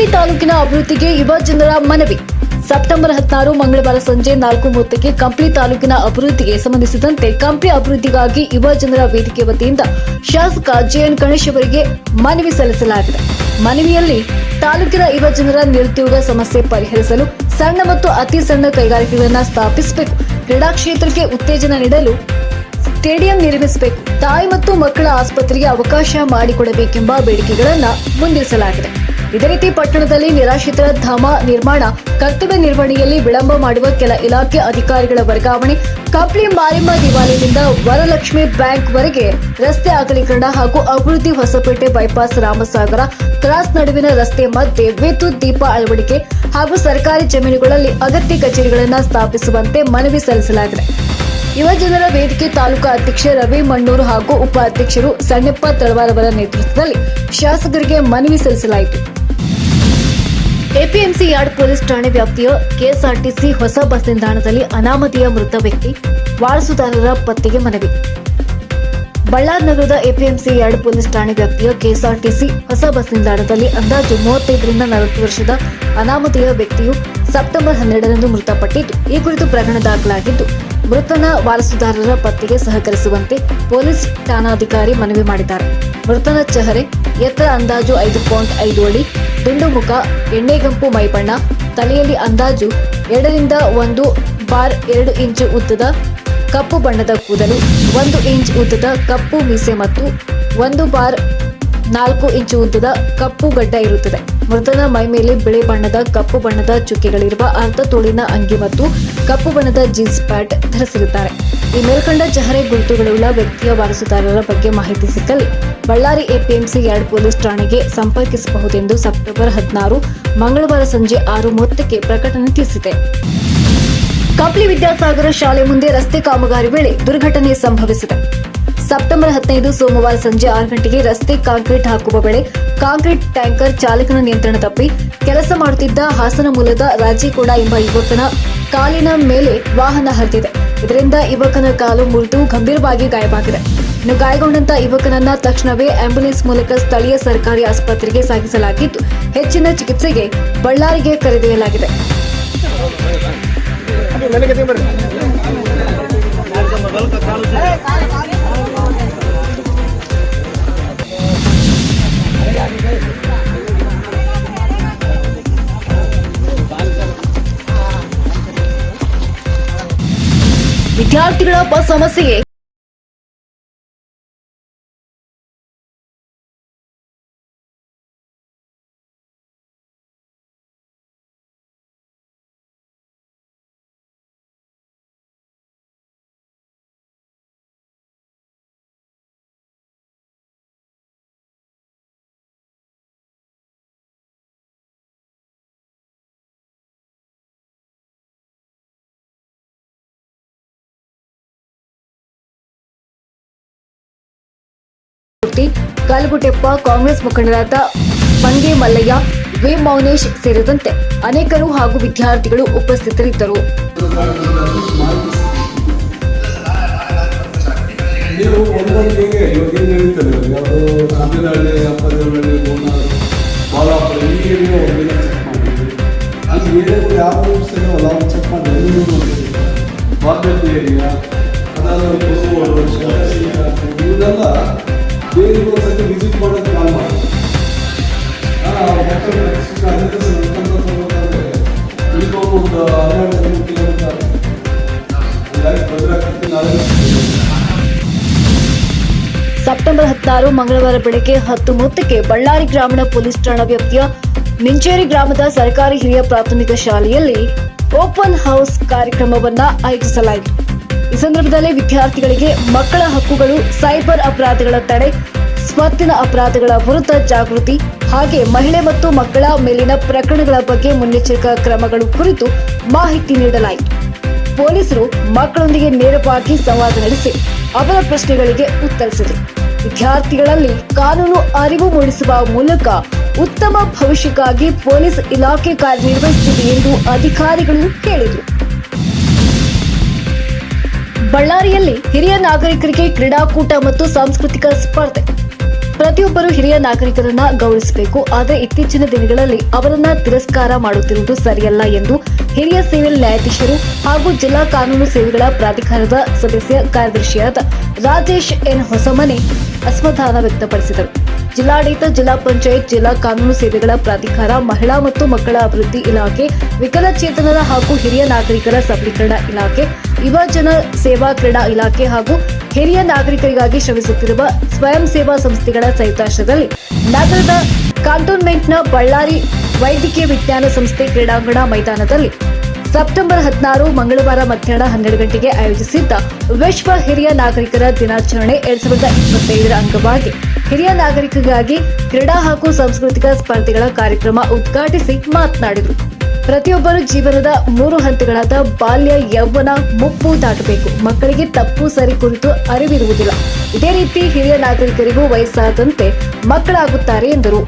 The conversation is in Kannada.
ಕಂಪ್ಲಿ ತಾಲೂಕಿನ ಅಭಿವೃದ್ಧಿಗೆ ಯುವ ಜನರ ಮನವಿ. ಸೆಪ್ಟೆಂಬರ್ 16 ಮಂಗಳವಾರ ಸಂಜೆ 4:30ಕ್ಕೆ ಕಂಪ್ಲಿ ತಾಲೂಕಿನ ಅಭಿವೃದ್ಧಿಗೆ ಸಂಬಂಧಿಸಿದಂತೆ ಕಂಪ್ಲಿ ಅಭಿವೃದ್ಧಿಗಾಗಿ ಯುವ ಜನರ ವೇದಿಕೆ ವತಿಯಿಂದ ಶಾಸಕ ಜೆಎನ್ ಗಣೇಶ್ ಅವರಿಗೆ ಮನವಿ ಸಲ್ಲಿಸಲಾಗಿದೆ. ಮನವಿಯಲ್ಲಿ ತಾಲೂಕಿನ ಯುವ ಜನರ ನಿರುದ್ಯೋಗ ಸಮಸ್ಯೆ ಪರಿಹರಿಸಲು ಸಣ್ಣ ಮತ್ತು ಅತಿ ಸಣ್ಣ ಕೈಗಾರಿಕೆಗಳನ್ನು ಸ್ಥಾಪಿಸಬೇಕು, ಕ್ರೀಡಾ ಕ್ಷೇತ್ರಕ್ಕೆ ಉತ್ತೇಜನ ನೀಡಲು ಸ್ಟೇಡಿಯಂ ನಿರ್ಮಿಸಬೇಕು, ತಾಯಿ ಮತ್ತು ಮಕ್ಕಳ ಆಸ್ಪತ್ರೆಗೆ ಅವಕಾಶ ಮಾಡಿಕೊಡಬೇಕೆಂಬ ಬೇಡಿಕೆಗಳನ್ನು ಮುಂದಿರಿಸಲಾಗಿದೆ. ಇದೇ ರೀತಿ ಪಟ್ಟಣದಲ್ಲಿ ನಿರಾಶ್ರಿತರ ಧಾಮ ನಿರ್ಮಾಣ, ಕರ್ತವ್ಯ ನಿರ್ವಹಣೆಯಲ್ಲಿ ವಿಳಂಬ ಮಾಡುವ ಕೆಲ ಇಲಾಖೆ ಅಧಿಕಾರಿಗಳ ವರ್ಗಾವಣೆ, ಕಂಪ್ಲಿ ಮಾರಿಮ್ಮ ದೇವಾಲಯದಿಂದ ವರಲಕ್ಷ್ಮಿ ಬ್ಯಾಂಕ್ ವರೆಗೆ ರಸ್ತೆ ಅಗಲೀಕರಣ ಹಾಗೂ ಅಭಿವೃದ್ಧಿ, ಹೊಸಪೇಟೆ ಬೈಪಾಸ್ ರಾಮಸಾಗರ ಕ್ರಾಸ್ ನಡುವಿನ ರಸ್ತೆ ಮಧ್ಯೆ ವಿದ್ಯುತ್ ದೀಪ ಅಳವಡಿಕೆ ಹಾಗೂ ಸರ್ಕಾರಿ ಜಮೀನುಗಳಲ್ಲಿ ಅಗತ್ಯ ಕಚೇರಿಗಳನ್ನು ಸ್ಥಾಪಿಸುವಂತೆ ಮನವಿ ಸಲ್ಲಿಸಲಾಗಿದೆ. ಯುವ ಜನರ ವೇದಿಕೆ ತಾಲೂಕಾ ಅಧ್ಯಕ್ಷ ರವಿ ಮಣ್ಣೂರು ಹಾಗೂ ಉಪಾಧ್ಯಕ್ಷರು ಸಣ್ಣಪ್ಪ ತಳವಾರ್ ಅವರ ನೇತೃತ್ವದಲ್ಲಿ ಶಾಸಕರಿಗೆ ಮನವಿ ಸಲ್ಲಿಸಲಾಯಿತು. ಎಪಿಎಂಸಿ ಯಾರ್ಡ್ ಪೊಲೀಸ್ ಠಾಣೆ ವ್ಯಾಪ್ತಿಯ ಕೆಎಸ್ಆರ್ಟಿಸಿ ಹೊಸ ಬಸ್ ನಿಲ್ದಾಣದಲ್ಲಿ ಅನಾಮಧೇಯ ಮೃತ ವ್ಯಕ್ತಿ ವಾರಸುದಾರರ ಪತ್ತೆಗೆ ಮನವಿ. ಬಳ್ಳಾರಿ ನಗರದ ಎಪಿಎಂಸಿ ಯಾರ್ಡ್ ಪೊಲೀಸ್ ಠಾಣೆ ವ್ಯಾಪ್ತಿಯ ಕೆಎಸ್ಆರ್ಟಿಸಿ ಹೊಸ ಬಸ್ ನಿಲ್ದಾಣದಲ್ಲಿ ಅಂದಾಜು 35 ರಿಂದ 40 ವರ್ಷದ ಅನಾಮಧೇಯ ವ್ಯಕ್ತಿಯು ಸೆಪ್ಟೆಂಬರ್ 12ರಂದು ಮೃತಪಟ್ಟಿದ್ದು, ಈ ಕುರಿತು ಪ್ರಕರಣ ದಾಖಲಾಗಿದ್ದು, ಮೃತನ ವಾರಸುದಾರರ ಪತ್ತೆಗೆ ಸಹಕರಿಸುವಂತೆ ಪೊಲೀಸ್ ಠಾಣಾಧಿಕಾರಿ ಮನವಿ ಮಾಡಿದ್ದಾರೆ. ಮೃತನ ಚೆಹರೆ, ಎತ್ತರ ಅಂದಾಜು 5.5 ಅಡಿ, ದುಂಡು ಮುಖ, ಎಣ್ಣೆಗಂಪು ಮೈಬಣ್ಣ, ತಲೆಯಲ್ಲಿ ಅಂದಾಜು 2 ರಿಂದ 1.2 ಇಂಚು ಉದ್ದದ ಕಪ್ಪು ಬಣ್ಣದ ಕೂದಲು, 1 ಇಂಚ್ ಉದ್ದದ ಕಪ್ಪು ಮೀಸೆ ಮತ್ತು 1.4 ಇಂಚು ಉದ್ದದ ಕಪ್ಪು ಗಡ್ಡ ಇರುತ್ತದೆ. ಮೃತನ ಮೈ ಮೇಲೆ ಬಿಳಿ ಬಣ್ಣದ ಕಪ್ಪು ಬಣ್ಣದ ಚುಕ್ಕೆಗಳಿರುವ ಅರ್ಧ ತೋಳಿನ ಅಂಗಿ ಮತ್ತು ಕಪ್ಪು ಬಣ್ಣದ ಜೀನ್ಸ್ ಪ್ಯಾಂಟ್ ಧರಿಸಿರುತ್ತಾರೆ. ಈ ಮೇಲ್ಕಂಡ ಚೆಹರೆ ಗುರುತುಗಳುಳ್ಳ ವ್ಯಕ್ತಿಯ ವಾರಸುದಾರರ ಬಗ್ಗೆ ಮಾಹಿತಿ ಸಿಕ್ಕಲ್ಲಿ ಬಳ್ಳಾರಿ ಎಪಿಎಂಸಿ ಯಾರ್ಡ್ ಪೊಲೀಸ್ ಠಾಣೆಗೆ ಸಂಪರ್ಕಿಸಬಹುದೆಂದು ಸೆಪ್ಟೆಂಬರ್ 16 ಮಂಗಳವಾರ ಸಂಜೆ 6:30ಕ್ಕೆ ಪ್ರಕಟಣೆ ತಿಳಿಸಿದೆ. ಕಂಪ್ಲಿ ವಿದ್ಯಾಸಾಗರ ಶಾಲೆ ಮುಂದೆ ರಸ್ತೆ ಕಾಮಗಾರಿ ವೇಳೆ ದುರ್ಘಟನೆ ಸಂಭವಿಸಿದೆ. ಸೆಪ್ಟೆಂಬರ್ 15 ಸೋಮವಾರ ಸಂಜೆ 6 ಗಂಟೆಗೆ ರಸ್ತೆ ಕಾಂಕ್ರೀಟ್ ಹಾಕುವ ವೇಳೆ ಕಾಂಕ್ರೀಟ್ ಟ್ಯಾಂಕರ್ ಚಾಲಕನ ನಿಯಂತ್ರಣ ತಪ್ಪಿ ಕೆಲಸ ಮಾಡುತ್ತಿದ್ದ ಹಾಸನ ಮೂಲದ ರಾಜೇಗೌಡ ಎಂಬ ಯುವಕನ ಕಾಲಿನ ಮೇಲೆ ವಾಹನ ಹರಿದಿದೆ. ಇದರಿಂದ ಯುವಕನ ಕಾಲು ಮುರಿದು ಗಂಭೀರವಾಗಿ ಗಾಯವಾಗಿದೆ. ಇನ್ನು ಗಾಯಗೊಂಡಂತ ಯುವಕನನ್ನ ತಕ್ಷಣವೇ ಆಂಬ್ಯುಲೆನ್ಸ್ ಮೂಲಕ ಸ್ಥಳೀಯ ಸರ್ಕಾರಿ ಆಸ್ಪತ್ರೆಗೆ ಸಾಗಿಸಲಾಗಿದ್ದು, ಹೆಚ್ಚಿನ ಚಿಕಿತ್ಸೆಗೆ ಬಳ್ಳಾರಿಗೆ ಕರೆದೊಯ್ಯಲಾಗಿದೆ. ವಿದ್ಯಾರ್ಥಿಗಳ ಬಸ್ ಸಮಸ್ಯೆಗೆ ಕಲ್ಗುಟೆಪ್ಪ, ಕಾಂಗ್ರೆಸ್ ಮುಖಂಡರಾದ ಬಂಗೆ ಮಲ್ಲಯ್ಯ, ವಿ ಮೌನೇಶ್ ಸೇರಿದಂತೆ ಅನೇಕರು ಹಾಗೂ ವಿದ್ಯಾರ್ಥಿಗಳು ಉಪಸ್ಥಿತರಿದ್ದರು. ವಿಸಿಟ್ ಮಾಡೋದು ಕಾಲ್ ಮಾಡಿ ಸೆಪ್ಟೆಂಬರ್ 16 ಮಂಗಳವಾರ ಬೆಳಗ್ಗೆ 10:30ಕ್ಕೆ ಬಳ್ಳಾರಿ ಗ್ರಾಮೀಣ ಪೊಲೀಸ್ ಠಾಣಾ ವ್ಯಾಪ್ತಿಯ ಮಿಂಚೇರಿ ಗ್ರಾಮದ ಸರ್ಕಾರಿ ಹಿರಿಯ ಪ್ರಾಥಮಿಕ ಶಾಲೆಯಲ್ಲಿ ಓಪನ್ ಹೌಸ್ ಕಾರ್ಯಕ್ರಮವನ್ನು ಆಯೋಜಿಸಲಾಯಿತು. ಈ ಸಂದರ್ಭದಲ್ಲಿ ವಿದ್ಯಾರ್ಥಿಗಳಿಗೆ ಮಕ್ಕಳ ಹಕ್ಕುಗಳು, ಸೈಬರ್ ಅಪರಾಧಗಳ ತಡೆ, ಸ್ವತ್ತಿನ ಅಪರಾಧಗಳ ವಿರುದ್ಧ ಜಾಗೃತಿ ಹಾಗೆ ಮಹಿಳೆ ಮತ್ತು ಮಕ್ಕಳ ಮೇಲಿನ ಪ್ರಕರಣಗಳ ಬಗ್ಗೆ ಮುನ್ನೆಚ್ಚರಿಕಾ ಕ್ರಮಗಳು ಕುರಿತು ಮಾಹಿತಿ ನೀಡಲಾಯಿತು. ಪೊಲೀಸರು ಮಕ್ಕಳೊಂದಿಗೆ ನೇರವಾಗಿ ಸಂವಾದ ನಡೆಸಿ ಅವರ ಪ್ರಶ್ನೆಗಳಿಗೆ ಉತ್ತರಿಸಿದರು. ವಿದ್ಯಾರ್ಥಿಗಳಲ್ಲಿ ಕಾನೂನು ಅರಿವು ಮೂಡಿಸುವ ಮೂಲಕ ಉತ್ತಮ ಭವಿಷ್ಯಕ್ಕಾಗಿ ಪೊಲೀಸ್ ಇಲಾಖೆ ಕಾರ್ಯನಿರ್ವಹಿಸುತ್ತಿದೆ ಎಂದು ಅಧಿಕಾರಿಗಳು ಹೇಳಿದರು. ಬಳ್ಳಾರಿಯಲ್ಲಿ ಹಿರಿಯ ನಾಗರಿಕರಿಗೆ ಕ್ರೀಡಾಕೂಟ ಮತ್ತು ಸಾಂಸ್ಕೃತಿಕ ಸ್ಪರ್ಧೆ. ಪ್ರತಿಯೊಬ್ಬರು ಹಿರಿಯ ನಾಗರಿಕರನ್ನ ಗೌರವಿಸಬೇಕು. ಆದರೆ ಇತ್ತೀಚಿನ ದಿನಗಳಲ್ಲಿ ಅವರನ್ನ ತಿರಸ್ಕಾರ ಮಾಡುತ್ತಿರುವುದು ಸರಿಯಲ್ಲ ಎಂದು ಹಿರಿಯ ಸಿವಿಲ್ ನ್ಯಾಯಾಧೀಶರು ಹಾಗೂ ಜಿಲ್ಲಾ ಕಾನೂನು ಸೇವೆಗಳ ಪ್ರಾಧಿಕಾರದ ಸದಸ್ಯ ಕಾರ್ಯದರ್ಶಿಯಾದ ರಾಜೇಶ್ ಎನ್ ಹೊಸಮನೆ ಅಸಮಾಧಾನ ವ್ಯಕ್ತಪಡಿಸಿದರು. ಜಿಲ್ಲಾಡಳಿತ, ಜಿಲ್ಲಾ ಪಂಚಾಯತ್, ಜಿಲ್ಲಾ ಕಾನೂನು ಸೇವೆಗಳ ಪ್ರಾಧಿಕಾರ, ಮಹಿಳಾ ಮತ್ತು ಮಕ್ಕಳ ಅಭಿವೃದ್ಧಿ ಇಲಾಖೆ, ವಿಕಲಚೇತನರ ಹಾಗೂ ಹಿರಿಯ ನಾಗರಿಕರ ಸಬಲೀಕರಣ ಇಲಾಖೆ, ಯುವಜನ ಸೇವಾ ಕ್ರೀಡಾ ಇಲಾಖೆ ಹಾಗೂ ಹಿರಿಯ ನಾಗರಿಕರಿಗಾಗಿ ಶ್ರಮಿಸುತ್ತಿರುವ ಸ್ವಯಂ ಸೇವಾ ಸಂಸ್ಥೆಗಳ ಸಂಯುಕ್ತಾಶ್ರಯದಲ್ಲಿ ನಗರದ ಕಂಟೋನ್ಮೆಂಟ್ನ ಬಳ್ಳಾರಿ ವೈದ್ಯಕೀಯ ವಿಜ್ಞಾನ ಸಂಸ್ಥೆ ಕ್ರೀಡಾಂಗಣ ಮೈದಾನದಲ್ಲಿ ಸೆಪ್ಟೆಂಬರ್ 16 ಮಂಗಳವಾರ ಮಧ್ಯಾಹ್ನ 12 ಗಂಟೆಗೆ ಆಯೋಜಿಸಿದ್ದ ವಿಶ್ವ ಹಿರಿಯ ನಾಗರಿಕರ ದಿನಾಚರಣೆ 2025ರ ಅಂಗವಾಗಿ ಹಿರಿಯ ನಾಗರಿಕರಿಗಾಗಿ ಕ್ರೀಡಾ ಹಾಗೂ ಸಾಂಸ್ಕೃತಿಕ ಸ್ಪರ್ಧೆಗಳ ಕಾರ್ಯಕ್ರಮ ಉದ್ಘಾಟಿಸಿ ಮಾತನಾಡಿದರು. ಪ್ರತಿಯೊಬ್ಬರು ಜೀವನದ 3 ಹಂತಗಳಾದ ಬಾಲ್ಯ, ಯೌವನ, ಮುಪ್ಪು ದಾಟಬೇಕು. ಮಕ್ಕಳಿಗೆ ತಪ್ಪು ಸರಿ ಕುರಿತು ಅರಿವಿರುವುದಿಲ್ಲ. ಇದೇ ರೀತಿ ಹಿರಿಯ ನಾಗರಿಕರಿಗೂ ವಯಸ್ಸಾದಂತೆ ಮಕ್ಕಳಾಗುತ್ತಾರೆ ಎಂದರು.